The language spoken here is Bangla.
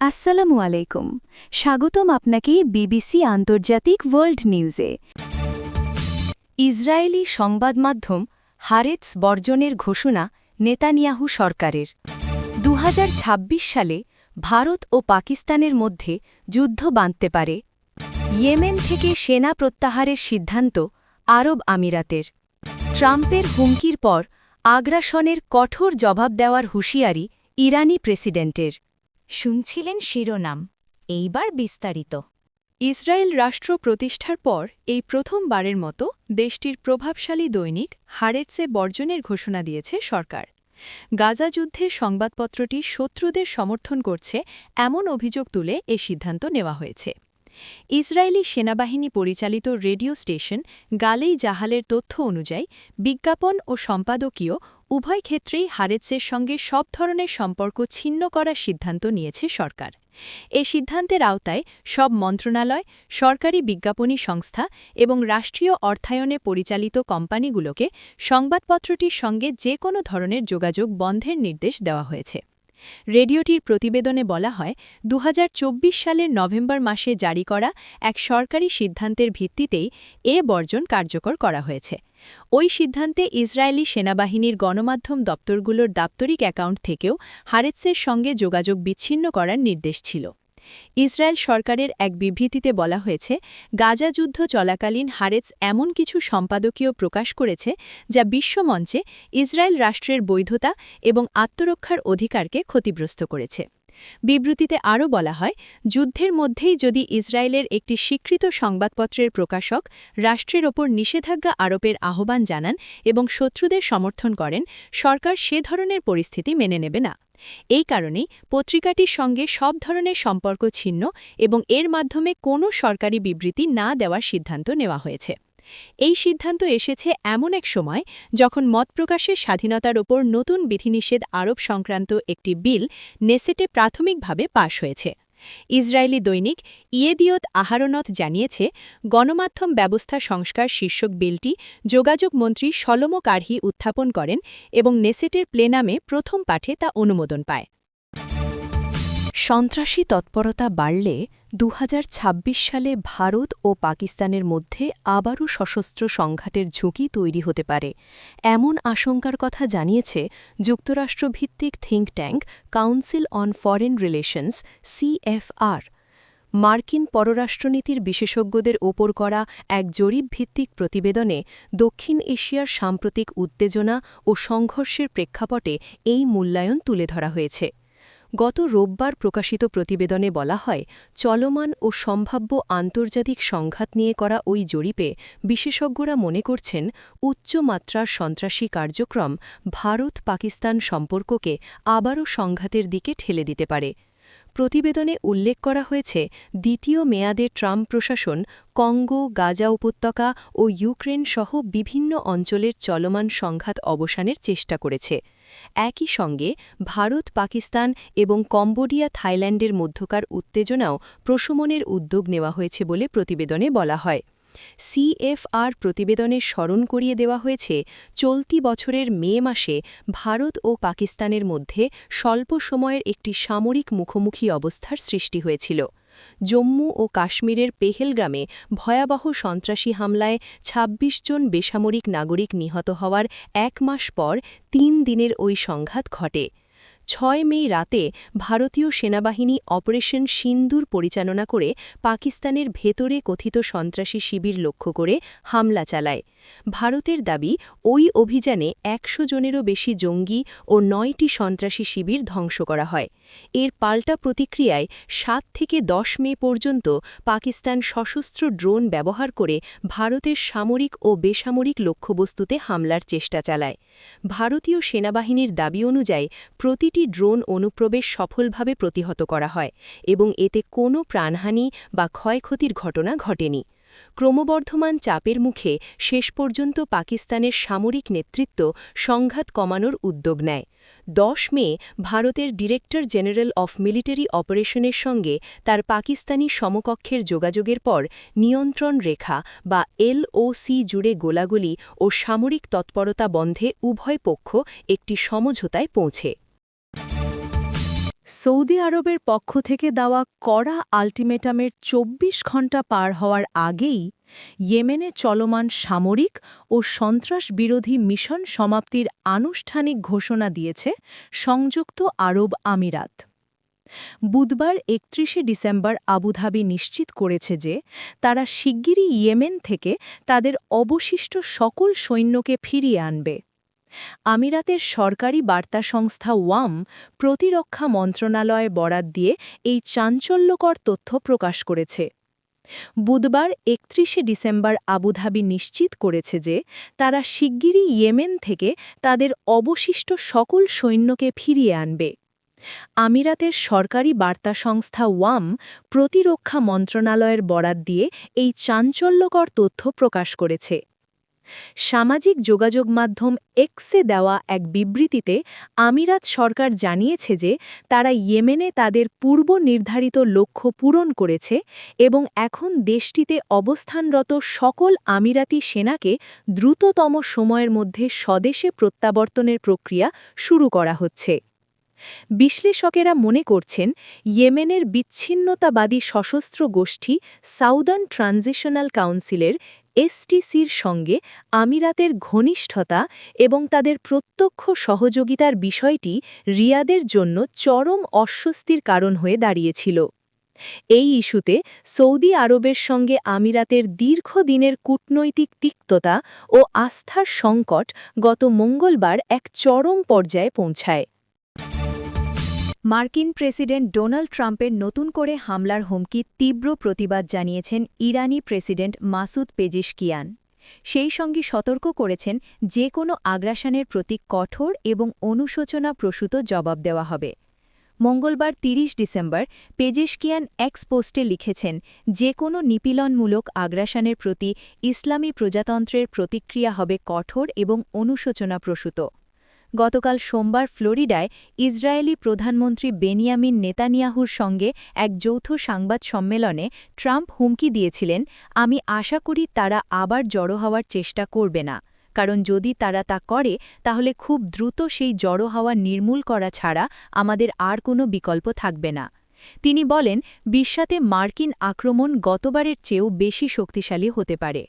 আসসালামু আলাইকুম। স্বাগতম আপনাকে বিবিসি আন্তর্জাতিক ওয়ার্ল্ড নিউজে। ইসরায়েলি সংবাদ মাধ্যম হারেতস বর্জনের ঘোষণা নেতানিয়াহু সরকারের। ২০২৬ সালে ভারত ও পাকিস্তানের মধ্যে যুদ্ধ বাঁধতে পারে। ইয়েমেন থেকে সেনা প্রত্যাহারের সিদ্ধান্ত আরব আমিরাতের। ট্রাম্পের হুমকির পর আগ্রাসনের কঠোর জবাব দেওয়ার হুঁশিয়ারি ইরানি প্রেসিডেন্টের। শুনছিলেন শিরোনাম, এইবার বিস্তারিত। ইসরায়েল রাষ্ট্র প্রতিষ্ঠার পর এই প্রথমবারের মতো দেশটির প্রভাবশালী দৈনিক হারেটসে বর্জনের ঘোষণা দিয়েছে সরকার। গাজা যুদ্ধে সংবাদপত্রটি শত্রুদের সমর্থন করছে এমন অভিযোগ তুলে এ সিদ্ধান্ত নেওয়া হয়েছে। ইসরায়েলি সেনাবাহিনী পরিচালিত রেডিও স্টেশন গালেই জাহালের তথ্য অনুযায়ী বিজ্ঞাপন ও সম্পাদকীয় উভয় ক্ষেত্রেই হারেতসের সঙ্গে সব ধরনের সম্পর্ক ছিন্ন করার সিদ্ধান্ত নিয়েছে সরকার। এ সিদ্ধান্তের আওতায় সব মন্ত্রণালয়, সরকারি বিজ্ঞাপনী সংস্থা এবং রাষ্ট্রীয় অর্থায়নে পরিচালিত কোম্পানিগুলোকে সংবাদপত্রটির সঙ্গে যে কোনো ধরনের যোগাযোগ বন্ধের নির্দেশ দেওয়া হয়েছে। রেডিওটির প্রতিবেদনে বলা হয়, ২০২৪ সালের নভেম্বর মাসে জারি করা এক সরকারি সিদ্ধান্তের ভিত্তিতেই এ বর্জন কার্যকর করা হয়েছে। ওই সিদ্ধান্তে ইসরায়েলি সেনাবাহিনীর গণমাধ্যম দপ্তরগুলোর দাপ্তরিক অ্যাকাউন্ট থেকেও হারেতসের সঙ্গে যোগাযোগ বিচ্ছিন্ন করার নির্দেশ ছিল। ইসরায়েল সরকারের এক বিবৃতিতে বলা হয়েছে, গাজা যুদ্ধ চলাকালীন হারেতস এমন কিছু সম্পাদকীয় প্রকাশ করেছে যা বিশ্বমঞ্চে ইসরায়েল রাষ্ট্রের বৈধতা এবং আত্মরক্ষার অধিকারকে ক্ষতিগ্রস্ত করেছে। বিবৃতিতে আরও বলা হয়, যুদ্ধের মধ্যেই যদি ইসরায়েলের একটি স্বীকৃত সংবাদপত্রের প্রকাশক রাষ্ট্রের ওপর নিষেধাজ্ঞা আরোপের আহ্বান জানান এবং শত্রুদের সমর্থন করেন, সরকার সে ধরনের পরিস্থিতি মেনে নেবে না। এই কারণেই পত্রিকাটির সঙ্গে সব ধরনের সম্পর্ক ছিন্ন এবং এর মাধ্যমে কোনো সরকারি বিবৃতি না দেওয়ার সিদ্ধান্ত নেওয়া হয়েছে। এই সিদ্ধান্ত এসেছে এমন এক সময় যখন মত প্রকাশের স্বাধীনতার ওপর নতুন বিধিনিষেধ আরোপ সংক্রান্ত একটি বিল নেসেটে প্রাথমিকভাবে পাশ হয়েছে। ইসরায়েলি দৈনিক ইয়েদিয়ত আহারোনত জানিয়েছে, গণমাধ্যম ব্যবস্থা সংস্কার শীর্ষক বিলটি যোগাযোগ মন্ত্রী শলোমো কারহি উত্থাপন করেন এবং নেসেটের প্লেনামে প্রথম পাঠে তা অনুমোদন পায়। সন্ত্রাসী তৎপরতা বাড়লে ২০২৬ সালে ভারত ও পাকিস্তানের মধ্যে আবারও সশস্ত্র সংঘাতের ঝুঁকি তৈরি হতে পারে, এমন আশঙ্কার কথা জানিয়েছে যুক্তরাষ্ট্রভিত্তিক think tank council on foreign relations CFR। মার্কিন পররাষ্ট্রনীতির বিশেষজ্ঞদের ওপর করা এক জরিপভিত্তিক প্রতিবেদনে দক্ষিণ এশিয়ার সাম্প্রতিক উত্তেজনা ও সংঘর্ষের প্রেক্ষাপটে এই মূল্যায়ন তুলে ধরা হয়েছে। গত রোববার প্রকাশিত প্রতিবেদনে বলা হয়, চলমান ও সম্ভাব্য আন্তর্জাতিক সংঘাত নিয়ে করা ওই জরিপে বিশেষজ্ঞরা মনে করছেন, উচ্চমাত্রার সন্ত্রাসী কার্যক্রম ভারত-পাকিস্তান সম্পর্ককে আবারও সংঘাতের দিকে ঠেলে দিতে পারে। প্রতিবেদনে উল্লেখ করা হয়েছে, দ্বিতীয় মেয়াদে ট্রাম্প প্রশাসন কঙ্গো, গাজা উপত্যকা ও ইউক্রেন সহ বিভিন্ন অঞ্চলের চলমান সংঘাত অবসানের চেষ্টা করেছে। একই সঙ্গে ভারত, পাকিস্তান এবং কম্বোডিয়া, থাইল্যান্ডের মধ্যকার উত্তেজনাও প্রশমনের উদ্যোগ নেওয়া হয়েছে বলে প্রতিবেদনে বলা হয়। CFR প্রতিবেদনে স্মরণ করিয়ে দেওয়া হয়েছে, চলতি বছরের মে মাসে ভারত ও পাকিস্তানের মধ্যে স্বল্প সময়ের একটি সামরিক মুখোমুখি অবস্থার সৃষ্টি হয়েছিল। জম্মু ও কাশ্মীরের পেহেলগ্রামে ভয়াবহ সন্ত্রাসী হামলায় ২৬ জন বেসামরিক নাগরিক নিহত হওয়ার ১ মাস পর ৩ দিনের ওই সংঘাত ঘটে। ৬ মে রাতে ভারতীয় সেনাবাহিনী অপারেশন সিন্দুর পরিচালনা করে পাকিস্তানের ভেতরে কথিত সন্ত্রাসী শিবির লক্ষ্য করে হামলা চালায়। ভারতের দাবি, ওই অভিযানে ১০০ জনেরও বেশি জঙ্গি ও ৯টি সন্ত্রাসী শিবির ধ্বংস করা হয়। এর পাল্টা প্রতিক্রিয়ায় ৭ থেকে ১০ মে পর্যন্ত পাকিস্তান সশস্ত্র ড্রোন ব্যবহার করে ভারতের সামরিক ও বেসামরিক লক্ষ্যবস্তুতে হামলার চেষ্টা চালায়। ভারতীয় সেনাবাহিনীর দাবি অনুযায়ী প্রতিটি ড্রোন অনুপ্রবেশ সফলভাবে প্রতিহত করা হয় এবং এতে কোনো প্রাণহানি বা ক্ষয়ক্ষতির ঘটনা ঘটেনি। ক্রমবর্ধমান চাপের মুখে শেষ পর্যন্ত পাকিস্তানের সামরিক নেতৃত্ব সংঘাত কমানোর উদ্যোগ নেয়। 10 মে ভারতের ডিরেক্টর জেনারেল অফ মিলিটারি অপারেশনের সঙ্গে তার পাকিস্তানি সমকক্ষের যোগাযোগের পর নিয়ন্ত্রণ রেখা বা LOC জুড়ে গোলাগুলি ও সামরিক তৎপরতা বন্ধে উভয় পক্ষ একটি সমঝোতায় পৌঁছে। সৌদি আরবের পক্ষ থেকে দেওয়া কড়া আল্টিমেটামের 24 ঘণ্টা পার হওয়ার আগেই ইয়েমেনে চলমান সামরিক ও সন্ত্রাস বিরোধী মিশন সমাপ্তির আনুষ্ঠানিক ঘোষণা দিয়েছে সংযুক্ত আরব আমিরাত। বুধবার 31 ডিসেম্বর আবুধাবি নিশ্চিত করেছে যে তারা শিগগিরই ইয়েমেন থেকে তাদের অবশিষ্ট সকল সৈন্যকে ফিরিয়ে আনবে। আমিরাতের সরকারি বার্তা সংস্থা ওয়াম প্রতিরক্ষা মন্ত্রণালয়ে বরাত দিয়ে এই চাঞ্চল্যকর তথ্য প্রকাশ করেছে। বুধবার 31 ডিসেম্বর আবুধাবি নিশ্চিত করেছে যে তারা শিগগিরই ইয়েমেন থেকে তাদের অবশিষ্ট সকল সৈন্যকে ফিরিয়ে আনবে। আমিরাতের সরকারি বার্তা সংস্থা ওয়াম প্রতিরক্ষা মন্ত্রণালয়ের বরাত দিয়ে এই চাঞ্চল্যকর তথ্য প্রকাশ করেছে। সামাজিক যোগাযোগ মাধ্যম এক্সে দেওয়া এক বিবৃতিতে আমিরাত সরকার জানিয়েছে যে তারা ইয়েমেনে তাদের পূর্ব নির্ধারিত লক্ষ্য পূরণ করেছে এবং এখন দেশটিতে অবস্থানরত সকল আমিরাতি সেনাকে দ্রুততম সময়ের মধ্যে স্বদেশে প্রত্যাবর্তনের প্রক্রিয়া শুরু করা হচ্ছে। বিশ্লেষকেরা মনে করছেন ইয়েমেনের বিচ্ছিন্নতাবাদী সশস্ত্র গোষ্ঠী সাউদার্ন ট্রানজিশনাল কাউন্সিলের STCর সঙ্গে আমিরাতের ঘনিষ্ঠতা এবং তাদের প্রত্যক্ষ সহযোগিতার বিষয়টি রিয়াদের জন্য চরম অস্বস্তির কারণ হয়ে দাঁড়িয়েছিল। এই ইস্যুতে সৌদি আরবের সঙ্গে আমিরাতের দীর্ঘদিনের কূটনৈতিক তিক্ততা ও আস্থার সংকট গত মঙ্গলবার এক চরম পর্যায়ে পৌঁছায়। মার্কিন প্রেসিডেন্ট ডোনাল্ড ট্রাম্পের নতুন করে হামলার হুমকির তীব্র প্রতিবাদ জানিয়েছেন ইরানি প্রেসিডেন্ট মাসুদ পেজিশকিয়ান। সেই সঙ্গে সতর্ক করেছেন যে কোনো আগ্রাসনের প্রতি কঠোর এবং অনুশোচনাপ্রসূত জবাব দেওয়া হবে। মঙ্গলবার 30 ডিসেম্বর পেজেশকিয়ান এক্স পোস্টে লিখেছেন, যে কোনো নিপীড়নমূলক আগ্রাসনের প্রতি ইসলামী প্রজাতন্ত্রের প্রতিক্রিয়া হবে কঠোর এবং অনুশোচনাপ্রসূত। গতকাল সোমবার ফ্লোরিডায় ইসরায়েলি প্রধানমন্ত্রী বেনিয়ামিন নেতানিয়াহুর সঙ্গে এক যৌথ সংবাদ সম্মেলনে ট্রাম্প হুমকি দিয়েছিলেন, আমি আশা করি তারা আবার জড়ো হওয়ার চেষ্টা করবে না, কারণ যদি তারা তা করে তাহলে খুব দ্রুত সেই জড়ো হওয়া নির্মূল করা ছাড়া আমাদের আর কোনো বিকল্প থাকবে না। তিনি বলেন, বিশ্বতে মার্কিন আক্রমণ গতবারের চেয়েও বেশি শক্তিশালী হতে পারে।